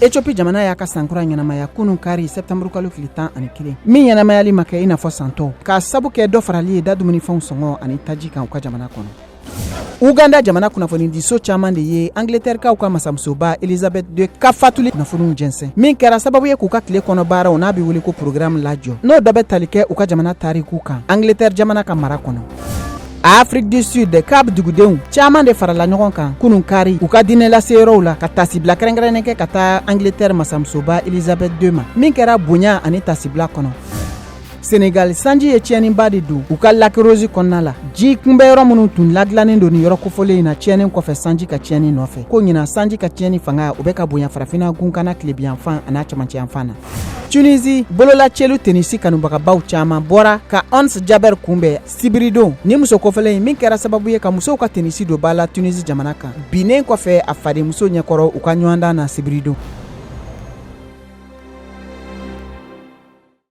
Ethiopie jamana y'a ka sankura ɲɛnamaya kunun kari septembre kalo tile 11 min ɲɛnamayali ma kɛ i n'a fɔ santo k'a sabu kɛ dɔ farali ye da dumunifɛnw sɔngɔ ani taji kan u ka jamana kɔnɔ. Uganda jamana kunnafonidiso caman de ye Angleterrekaw ka masamusoba Elizabeth II ka fatuli kunnafoniw jɛnsɛn min kɛra sababu ye k'u ka tile kɔnɔ baaraw n'a bɛ wele ko programme lajɔ n'o dɔ bɛ tali kɛ u ka jamana tariku kan Angleterre jamana ka mara kɔnɔ. Afrique du Sud k'a bɛ dugudenw caman de farala ɲɔgɔn kan kunun kari u ka diinɛ laseyɔrɔw la ka tasibila kɛrɛnkɛrɛnnen kɛ ka taa Angleterre masamusoba Elizabeth II ma min kɛra bonya ani tasibila kɔnɔ. Senegal sanji ye tiɲɛniba de don u ka lakirosi kɔnɔna la ji kunbɛ yɔrɔ minnu tun ladilannen don ni yɔrɔ kofɔlen in na tiɲɛnin kɔfɛ sanji ka tiɲɛni nɔfɛ ko ɲina sanji ka tiɲɛni fanga u bɛ ka bonya farafina gunkana tilebiyanfan a n'a cɛmancɛyanfan na. Tunisie bololacɛlu tenisi kanubagabaw caman bɔra ka Ons Jabeur kunbɛn sibiridon ni muso kɔfɛlen in min kɛra sababu ye ka musow ka tenisi don ba la Tunisie jamana kan binnen kɔfɛ a fadenmuso ɲɛkɔrɔ u ka ɲɔgɔndan na sibiridon.